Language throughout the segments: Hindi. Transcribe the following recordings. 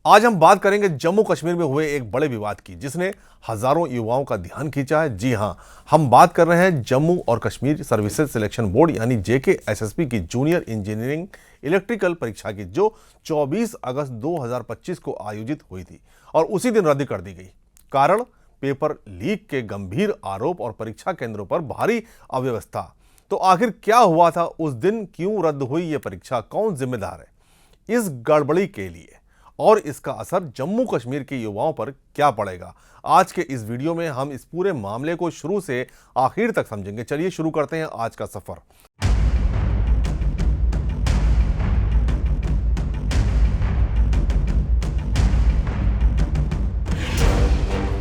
आज हम बात करेंगे जम्मू कश्मीर में हुए एक बड़े विवाद की जिसने हजारों युवाओं का ध्यान खींचा है। जी हां, हम बात कर रहे हैं जम्मू और कश्मीर सर्विसेज सिलेक्शन बोर्ड यानी जेकेएसएसबी की जूनियर इंजीनियरिंग इलेक्ट्रिकल परीक्षा की, जो 24 अगस्त 2025 को आयोजित हुई थी और उसी दिन रद्द कर दी गई। कारण पेपर लीक के गंभीर आरोप और परीक्षा केंद्रों पर भारी अव्यवस्था। तो आखिर क्या हुआ था उस दिन, क्यों रद्द हुई ये परीक्षा, कौन जिम्मेदार है इस गड़बड़ी के लिए और इसका असर जम्मू कश्मीर के युवाओं पर क्या पड़ेगा? आज के इस वीडियो में हम इस पूरे मामले को शुरू से आखिर तक समझेंगे। चलिए शुरू करते हैं आज का सफर।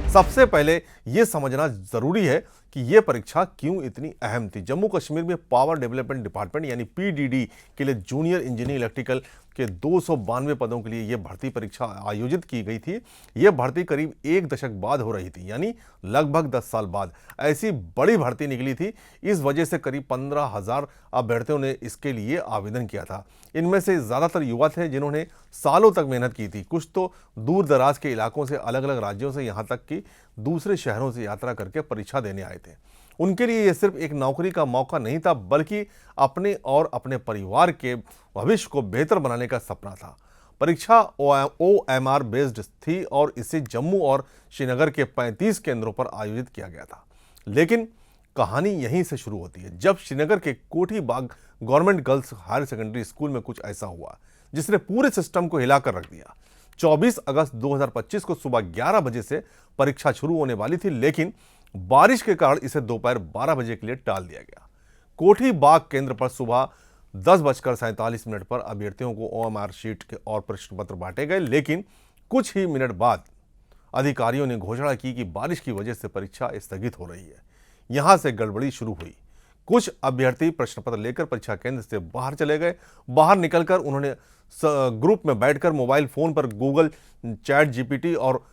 सबसे पहले यह समझना जरूरी है कि यह परीक्षा क्यों इतनी अहम थी। जम्मू कश्मीर में पावर डेवलपमेंट डिपार्टमेंट यानी पीडीडी के लिए जूनियर इंजीनियरिंग इलेक्ट्रिकल के 292 पदों के लिए यह भर्ती परीक्षा आयोजित की गई थी। यह भर्ती करीब एक दशक बाद हो रही थी, यानी लगभग 10 साल बाद ऐसी बड़ी भर्ती निकली थी। इस वजह से करीब 15,000 अभ्यर्थियों ने इसके लिए आवेदन किया था। इनमें से ज़्यादातर युवा थे जिन्होंने सालों तक मेहनत की थी। कुछ तो दूर दराज के इलाकों से, अलग अलग राज्यों से, यहाँ तक कि दूसरे शहरों से यात्रा करके परीक्षा देने आए थे। उनके लिए यह सिर्फ एक नौकरी का मौका नहीं था, बल्कि अपने और अपने परिवार के भविष्य को बेहतर बनाने का सपना था। परीक्षा OMR बेस्ड थी और इसे जम्मू और श्रीनगर के 35 केंद्रों पर आयोजित किया गया था। लेकिन कहानी यहीं से शुरू होती है, जब श्रीनगर के Kothi Bagh government girls higher secondary school में कुछ ऐसा हुआ जिसने पूरे सिस्टम को हिलाकर रख दिया। 24 अगस्त 2025 को सुबह 11 बजे से परीक्षा शुरू होने वाली थी, लेकिन बारिश के कारण इसे दोपहर 12 बजे के लिए टाल दिया गया। कोठी बाग केंद्र पर सुबह 10:47 पर अभ्यर्थियों को OMR शीट के और प्रश्न पत्र बांटे गए, लेकिन कुछ ही मिनट बाद अधिकारियों ने घोषणा की कि बारिश की वजह से परीक्षा स्थगित हो रही है। यहां से गड़बड़ी शुरू हुई। कुछ अभ्यर्थी प्रश्न पत्र लेकर परीक्षा केंद्र से बाहर चले गए। बाहर निकलकर उन्होंने ग्रुप में बैठकर मोबाइल फोन पर गूगल, चैट जीपीटी और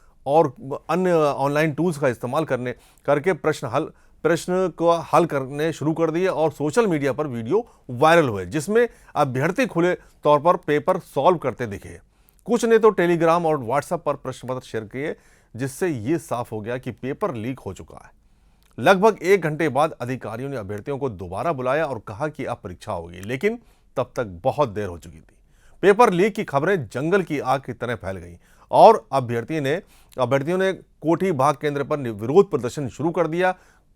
अन्य ऑनलाइन टूल्स का इस्तेमाल करके प्रश्न को हल करने शुरू कर दिए और सोशल मीडिया पर वीडियो वायरल हुए जिसमें अभ्यर्थी खुले तौर पर पेपर सॉल्व करते दिखे। कुछ ने तो टेलीग्राम और व्हाट्सएप पर प्रश्न पत्र शेयर किए, जिससे ये साफ हो गया कि पेपर लीक हो चुका है। लगभग 1 घंटे बाद अधिकारियों ने अभ्यर्थियों को दोबारा बुलाया और कहा कि अब परीक्षा होगी, लेकिन तब तक बहुत देर हो चुकी थी। पेपर लीक की खबरें जंगल की आग की तरह फैल गईं और अभ्यर्थियों ने कोठी बाग केंद्र पर विरोध प्रदर्शन शुरू कर दिया।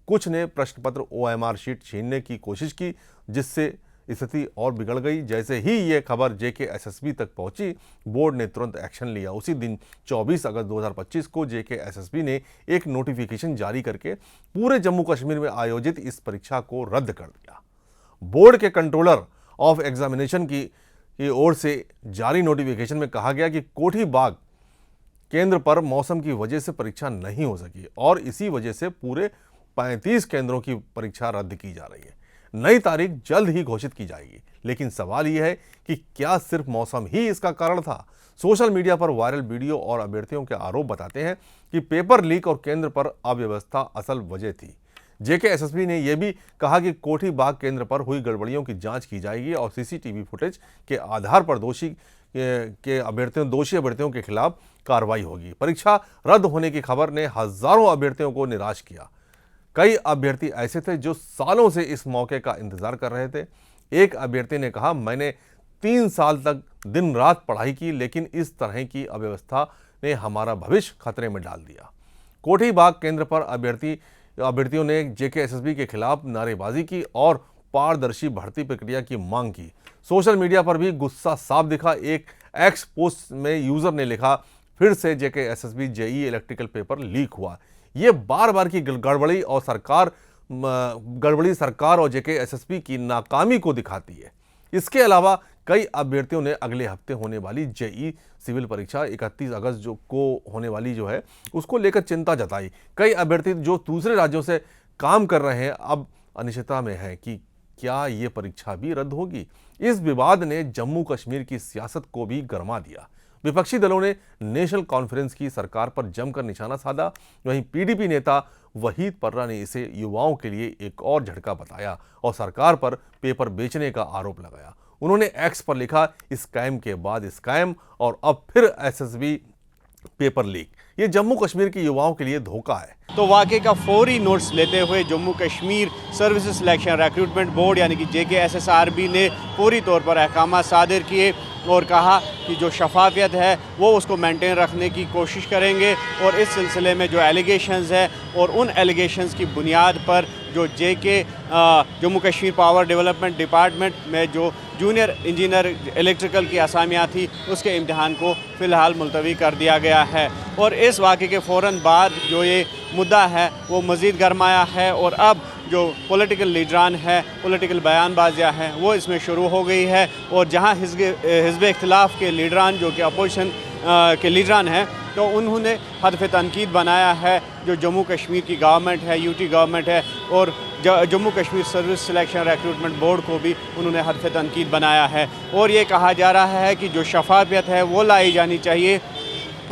कुछ ने प्रश्न पत्र OMR शीट छीनने की कोशिश की, जिससे स्थिति और बिगड़ गई। जैसे ही ये खबर जेकेएसएसबी तक पहुंची, बोर्ड ने तुरंत एक्शन लिया। उसी दिन 24 अगस्त 2025 को जेकेएसएसबी ने एक नोटिफिकेशन जारी करके पूरे जम्मू कश्मीर में आयोजित इस परीक्षा को रद्द कर दिया। बोर्ड के कंट्रोलर ऑफ एग्जामिनेशन की ओर से जारी नोटिफिकेशन में कहा गया कि कोठी बाग केंद्र पर मौसम की वजह से परीक्षा नहीं हो सकी और इसी वजह से पूरे 35 केंद्रों की परीक्षा रद्द की जा रही है। नई तारीख जल्द ही घोषित की जाएगी, लेकिन सवाल यह है कि क्या सिर्फ मौसम ही इसका कारण था? सोशल मीडिया पर वायरल वीडियो और अभ्यर्थियों के आरोप बताते हैं कि पेपर लीक और केंद्र पर अव्यवस्था असल वजह थी। जेकेएसएसबी ने यह भी कहा कि कोठी बाग केंद्र पर हुई गड़बड़ियों की जांच की जाएगी और सीसीटीवी फुटेज के आधार पर दोषी अभ्यर्थियों के खिलाफ कार्रवाई होगी। परीक्षा रद्द होने की खबर ने हजारों अभ्यर्थियों को निराश किया। कई अभ्यर्थी ऐसे थे जो सालों से इस मौके का इंतजार कर रहे थे। एक अभ्यर्थी ने कहा, मैंने 3 साल तक दिन रात पढ़ाई की, लेकिन इस तरह की अव्यवस्था ने हमारा भविष्य खतरे में डाल दिया। कोठी बाग केंद्र पर अभ्यर्थियों ने जेकेएसएसबी के खिलाफ नारेबाजी की और पारदर्शी भर्ती प्रक्रिया की मांग की। सोशल मीडिया पर भी गुस्सा साफ दिखा। एक एक्स पोस्ट में यूजर ने लिखा, फिर से JKSSB JEE electrical paper leak हुआ। ये बार बार की गड़बड़ी सरकार और जेकेएसएसबी की नाकामी को दिखाती है। इसके अलावा कई अभ्यर्थियों ने अगले हफ्ते होने वाली जेईई सिविल परीक्षा 31 अगस्त को होने वाली है उसको लेकर चिंता जताई। कई अभ्यर्थी जो दूसरे राज्यों से काम कर रहे हैं अब अनिश्चितता में है कि क्या ये परीक्षा भी रद्द होगी। इस विवाद ने जम्मू कश्मीर की सियासत को भी गरमा दिया। विपक्षी दलों ने नेशनल कॉन्फ्रेंस की सरकार पर जमकर निशाना साधा। वहीं पीडीपी नेता वहीद पर्रा ने इसे युवाओं के लिए एक और झटका बताया और सरकार पर पेपर बेचने का आरोप लगाया। उन्होंने एक्स पर लिखा, स्कैम के बाद स्कैम और अब फिर एसएसबी पेपर लीक। ये जम्मू कश्मीर के युवाओं के लिए धोखा है। तो वाक़े का फौरी नोट्स लेते हुए Jammu Kashmir services selection recruitment board यानी कि JKSSRB ने पूरी तौर पर अहकाम सादिर किए और कहा कि जो शफाफियत है वो उसको मेंटेन रखने की कोशिश करेंगे और इस सिलसिले में जो एलिगेशंस है और उन एलिगेशंस की बुनियाद पर जो Jammu Kashmir power development department में जो जूनियर इंजीनियर इलेक्ट्रिकल की असामियाँ थी उसके इम्तिहान को फ़िलहाल मुलतवी कर दिया गया है। और इस वाक़े के फ़ौरन बाद जो ये मुद्दा है वो मज़ीद गरमाया है और अब जो पॉलिटिकल लीडरान है, पॉलिटिकल बयानबाजियाँ हैं वो इसमें शुरू हो गई है। और जहाँ हिज़्ब इख्तिलाफ़ के लीडरान जो कि अपोजिशन के लीडरान हैं तो उन्होंने हदफ तनकीद बनाया है जो जम्मू कश्मीर की गवर्नमेंट है, UT गवर्नमेंट है और Jammu Kashmir service selection recruitment board को भी उन्होंने हदफ तनकीद बनाया है। और ये कहा जा रहा है कि जो शफाफियत है वो लाई जानी चाहिए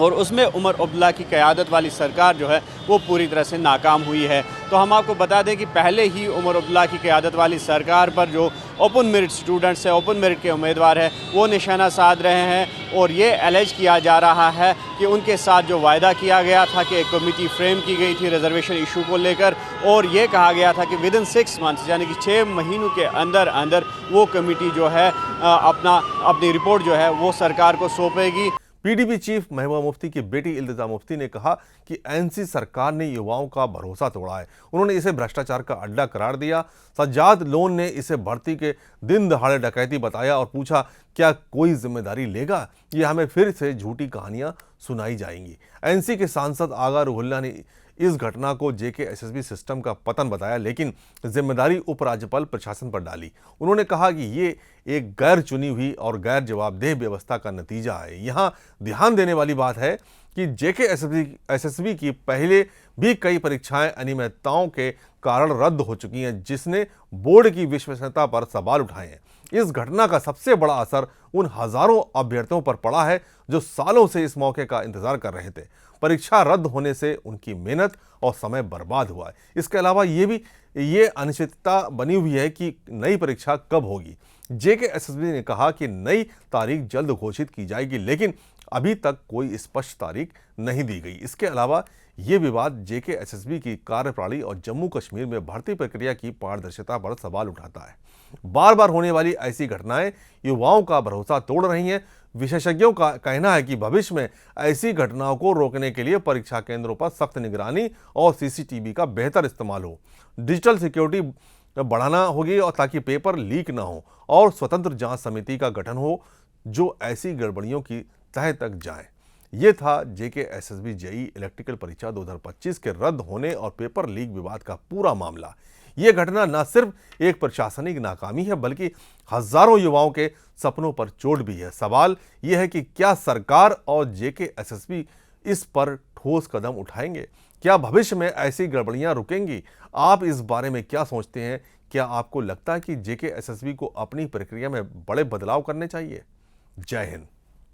और उसमें उमर अब्दुल्ला की क़यादत वाली सरकार जो है वो पूरी तरह से नाकाम हुई है। तो हम आपको बता दें कि पहले ही उमर अब्दुल्ला की क़यादत वाली सरकार पर जो ओपन मेरिट स्टूडेंट्स हैं, ओपन मेरिट के उम्मीदवार हैं वो निशाना साध रहे हैं और ये एलेज किया जा रहा है कि उनके साथ जो वायदा किया गया था कि एक कमेटी फ्रेम की गई थी रिजर्वेशन इशू को लेकर और ये कहा गया था कि विदिन 6 मंथ्स यानी कि 6 महीनों के अंदर अंदर वो कमेटी जो है अपनी रिपोर्ट जो है वो सरकार को सौंपेगी। PDP चीफ महबूबा मुफ्ती की बेटी इल्तिजा मुफ्ती ने कहा कि NC सरकार ने युवाओं का भरोसा तोड़ा है। उन्होंने इसे भ्रष्टाचार का अड्डा करार दिया। सज्जाद लोन ने इसे भर्ती के दिन दहाड़े डकैती बताया और पूछा क्या कोई जिम्मेदारी लेगा। ये हमें फिर से झूठी कहानियां सुनाई जाएंगी। NC के सांसद आगा रुहुल्ला ने इस घटना को JKSSB सिस्टम का पतन बताया लेकिन जिम्मेदारी उपराज्यपाल प्रशासन पर डाली। उन्होंने कहा कि ये एक गैर चुनी हुई और गैर जवाबदेह व्यवस्था का नतीजा है। यहाँ ध्यान देने वाली बात है कि JKSSB की पहले भी कई परीक्षाएं अनियमितताओं के कारण रद्द हो चुकी हैं जिसने बोर्ड की विश्वसनीयता पर सवाल उठाए हैं। इस घटना का सबसे बड़ा असर उन हजारों अभ्यर्थियों पर पड़ा है जो सालों से इस मौके का इंतजार कर रहे थे। परीक्षा रद्द होने से उनकी मेहनत और समय बर्बाद हुआ है। इसके अलावा ये अनिश्चितता बनी हुई है कि नई परीक्षा कब होगी। JKSSB ने कहा कि नई तारीख जल्द घोषित की जाएगी लेकिन अभी तक कोई स्पष्ट तारीख नहीं दी गई। इसके अलावा ये विवाद JKSSB की कार्यप्रणाली और जम्मू कश्मीर में भर्ती प्रक्रिया की पारदर्शिता पर सवाल उठाता है। बार बार होने वाली ऐसी घटनाएं युवाओं का भरोसा तोड़ रही हैं। विशेषज्ञों का कहना है कि भविष्य में ऐसी घटनाओं को रोकने के लिए परीक्षा केंद्रों पर सख्त निगरानी और CCTV का बेहतर इस्तेमाल हो। डिजिटल सिक्योरिटी बढ़ाना होगी और ताकि पेपर लीक ना हो और स्वतंत्र जांच समिति का गठन हो जो ऐसी गड़बड़ियों की तह तक जाए। ये था JKSSB JEE इलेक्ट्रिकल परीक्षा 2025 के रद्द होने और पेपर लीक विवाद का पूरा मामला। ये घटना न सिर्फ एक प्रशासनिक नाकामी है बल्कि हजारों युवाओं के सपनों पर चोट भी है। सवाल यह है कि क्या सरकार और JKSSB इस पर ठोस कदम उठाएंगे? क्या भविष्य में ऐसी गड़बड़ियां रुकेंगी? आप इस बारे में क्या सोचते हैं? क्या आपको लगता है कि JKSSB को अपनी प्रक्रिया में बड़े बदलाव करने चाहिए? जय हिंद।